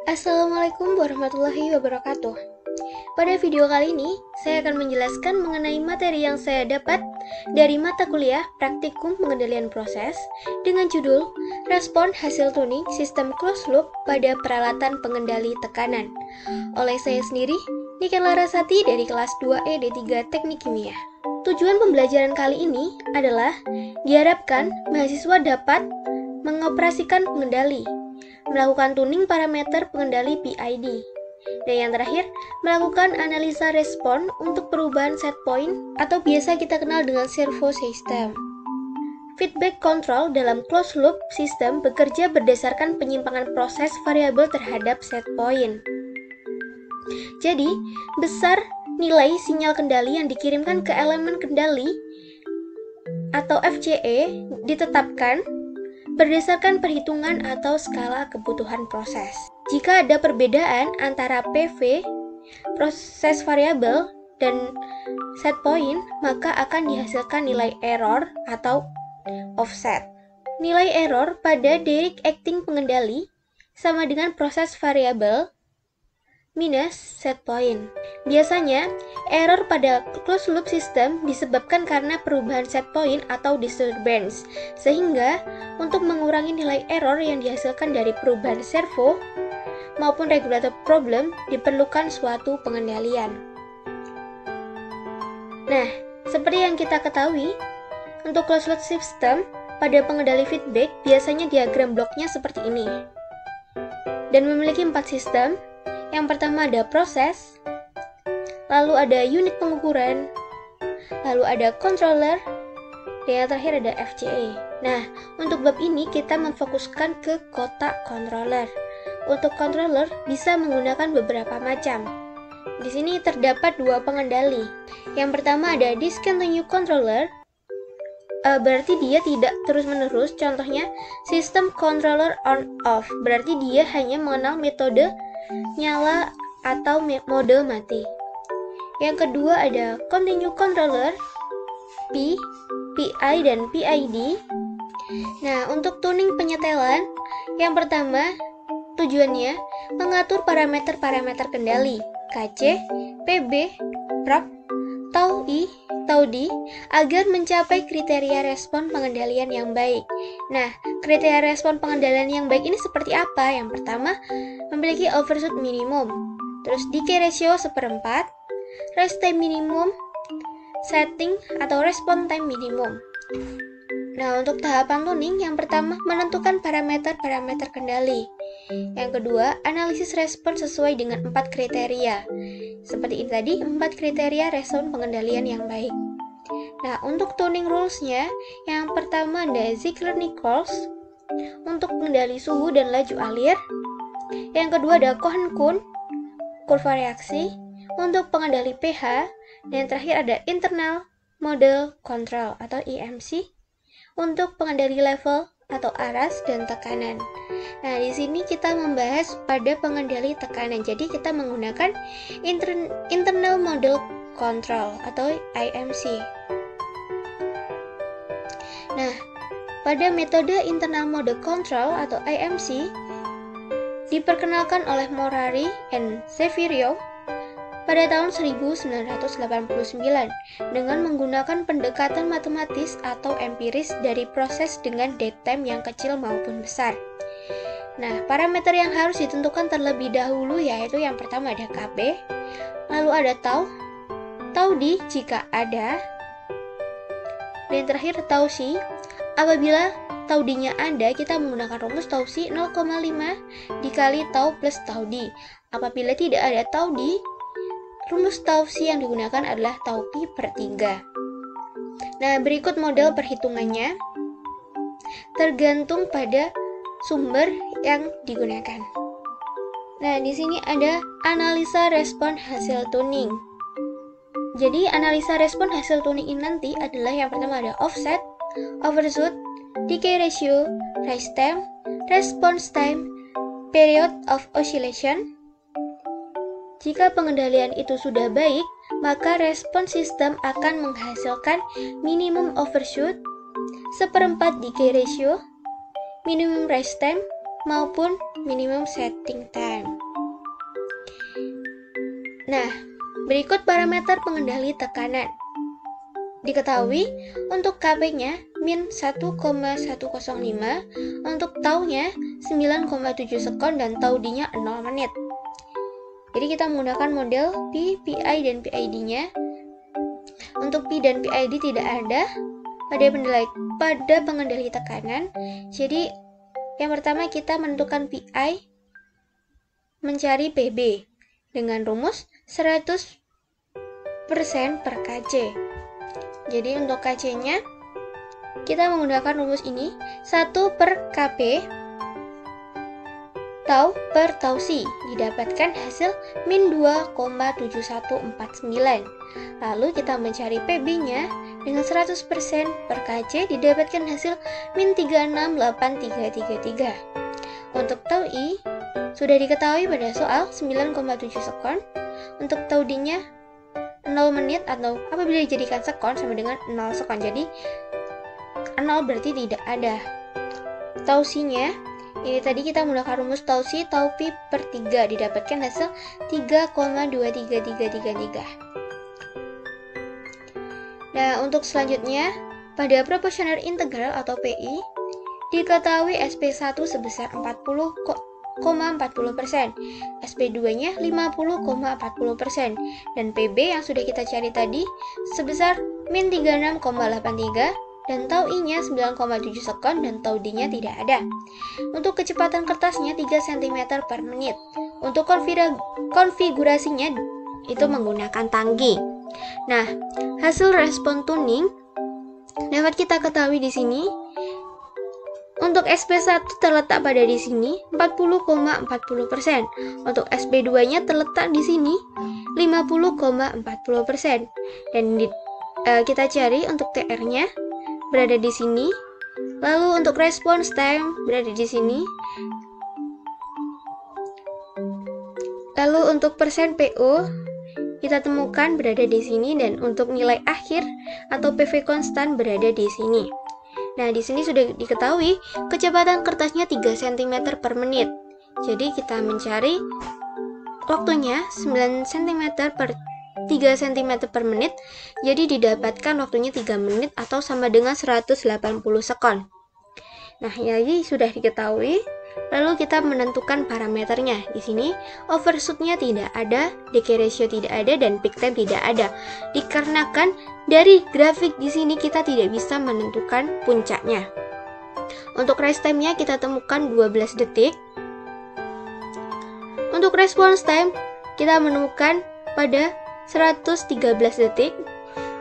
Assalamualaikum warahmatullahi wabarakatuh. Pada video kali ini, saya akan menjelaskan mengenai materi yang saya dapat dari mata kuliah Praktikum Pengendalian Proses dengan judul Respon Hasil Tuning Sistem Closed Loop pada Peralatan Pengendali Tekanan oleh saya sendiri, Niken Larasati dari kelas 2E D3 Teknik Kimia. Tujuan pembelajaran kali ini adalah diharapkan mahasiswa dapat mengoperasikan pengendali, melakukan tuning parameter pengendali PID, dan yang terakhir, melakukan analisa respon untuk perubahan set point atau biasa kita kenal dengan servo system. Feedback control dalam closed loop system bekerja berdasarkan penyimpangan proses variabel terhadap set point. Jadi, besar nilai sinyal kendali yang dikirimkan ke elemen kendali atau FCE ditetapkan berdasarkan perhitungan atau skala kebutuhan proses. Jika ada perbedaan antara PV, proses variabel, dan set point, maka akan dihasilkan nilai error atau offset. Nilai error pada direct acting pengendali sama dengan proses variabel minus set point. Biasanya, error pada closed loop system disebabkan karena perubahan set point atau disturbance, sehingga untuk mengurangi nilai error yang dihasilkan dari perubahan servo maupun regulator problem diperlukan suatu pengendalian. Nah, seperti yang kita ketahui, untuk closed loop system pada pengendali feedback biasanya diagram bloknya seperti ini dan memiliki 4 sistem. Yang pertama ada proses, lalu ada unit pengukuran, lalu ada controller, dan yang terakhir ada FCE. Nah, untuk bab ini kita memfokuskan ke kotak controller. Untuk controller bisa menggunakan beberapa macam. Di sini terdapat 2 pengendali. Yang pertama ada discontinue controller, berarti dia tidak terus-menerus. Contohnya sistem controller on off, berarti dia hanya mengenal metode nyala atau mode mati. Yang kedua ada continue controller, P, PI, dan PID. Nah, untuk tuning penyetelan, yang pertama tujuannya mengatur parameter-parameter kendali KC, PB, prop, tau I, tau D agar mencapai kriteria respon pengendalian yang baik. Nah, kriteria respon pengendalian yang baik ini seperti apa? Yang pertama, memiliki overshoot minimum, terus decay ratio 1/4, rest time minimum, setting atau respon time minimum. Nah, untuk tahapan tuning, yang pertama menentukan parameter-parameter kendali. Yang kedua, analisis respon sesuai dengan 4 kriteria. Seperti ini tadi, 4 kriteria respon pengendalian yang baik. Nah, untuk tuning rules-nya, yang pertama ada Ziegler-Nichols untuk pengendali suhu dan laju alir. Yang kedua ada Cohen-Kuhn, kurva reaksi untuk pengendali pH. Dan yang terakhir ada Internal Model Control atau IMC untuk pengendali level atau aras dan tekanan. Nah, di sini kita membahas pada pengendali tekanan. Jadi kita menggunakan Internal Model Control atau IMC. Nah, pada metode Internal Model Control atau IMC diperkenalkan oleh Morari and Severio pada tahun 1989 dengan menggunakan pendekatan matematis atau empiris dari proses dengan date time yang kecil maupun besar. Nah, parameter yang harus ditentukan terlebih dahulu yaitu yang pertama ada KB, lalu ada tau D jika ada, dan terakhir tau C. Apabila tau D-nya ada, kita menggunakan rumus tau C 0,5 dikali tau plus tau D. Apabila tidak ada tau D, rumus tau C yang digunakan adalah tau P per 3. Nah, berikut model perhitungannya tergantung pada sumber yang digunakan. Nah, di sini ada analisa respon hasil tuning. Jadi, analisa respon hasil tuning ini nanti adalah yang pertama ada offset, overshoot, decay ratio, rise time, response time, period of oscillation. Jika pengendalian itu sudah baik, maka respon sistem akan menghasilkan minimum overshoot, 1/4 decay ratio, minimum rest time, maupun minimum setting time. Nah, berikut parameter pengendali tekanan. Diketahui untuk Kp-nya min 1,105, untuk tau-nya 9,7 sekon, dan tau D-nya 0 menit. Jadi kita menggunakan model P, PI, dan PID-nya. Untuk P dan PID tidak ada pada pengendali tekanan. Jadi yang pertama kita menentukan PI, mencari PB dengan rumus 100% per Kc. Jadi untuk Kc-nya kita menggunakan rumus ini, 1 per Kp tau per tau C, didapatkan hasil min 2,7149. Lalu kita mencari PB-nya dengan 100% per Kc, didapatkan hasil min 368,333. Untuk tau I sudah diketahui pada soal 9,7 sekon. Untuk tau D-nya 0 menit, atau apabila dijadikan sekon sama dengan 0 sekon. Jadi 0 berarti tidak ada. Tau C-nya ini tadi kita menggunakan rumus tau C, tau P per 3, didapatkan hasil 3,23333. Nah, untuk selanjutnya, pada proporsional integral atau PI, diketahui SP1 sebesar 40,40%, SP2-nya 50,40%, dan PB yang sudah kita cari tadi sebesar min 36,83, dan tau I-nya 9,7 sekon, dan tau D-nya tidak ada. Untuk kecepatan kertasnya 3 cm per menit. Untuk konfigurasinya itu menggunakan tangki. Nah, hasil respon tuning dapat kita ketahui di sini. Untuk SP1 terletak pada di sini 40,40%. Untuk SP2-nya terletak di sini 50,40%. Dan kita cari untuk TR-nya berada di sini. Lalu untuk response time berada di sini. Lalu untuk persen PO kita temukan berada di sini, dan untuk nilai akhir atau PV konstan berada di sini. Nah, di sini sudah diketahui kecepatan kertasnya 3 cm per menit. Jadi kita mencari waktunya 9 cm per 3 cm per menit, jadi didapatkan waktunya 3 menit atau sama dengan 180 sekon. Nah, jadi sudah diketahui, lalu kita menentukan parameternya. Di sini overshoot-nya tidak ada, decay ratio tidak ada, dan peak time tidak ada. Dikarenakan dari grafik di sini kita tidak bisa menentukan puncaknya. Untuk rest time-nya kita temukan 12 detik. Untuk response time kita menemukan pada 113 detik.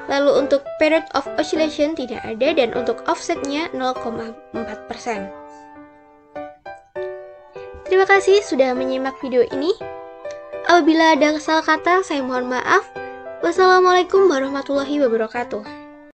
Lalu untuk period of oscillation tidak ada, dan untuk offset-nya 0,4%. Terima kasih sudah menyimak video ini. Apabila ada salah kata, saya mohon maaf. Wassalamualaikum warahmatullahi wabarakatuh.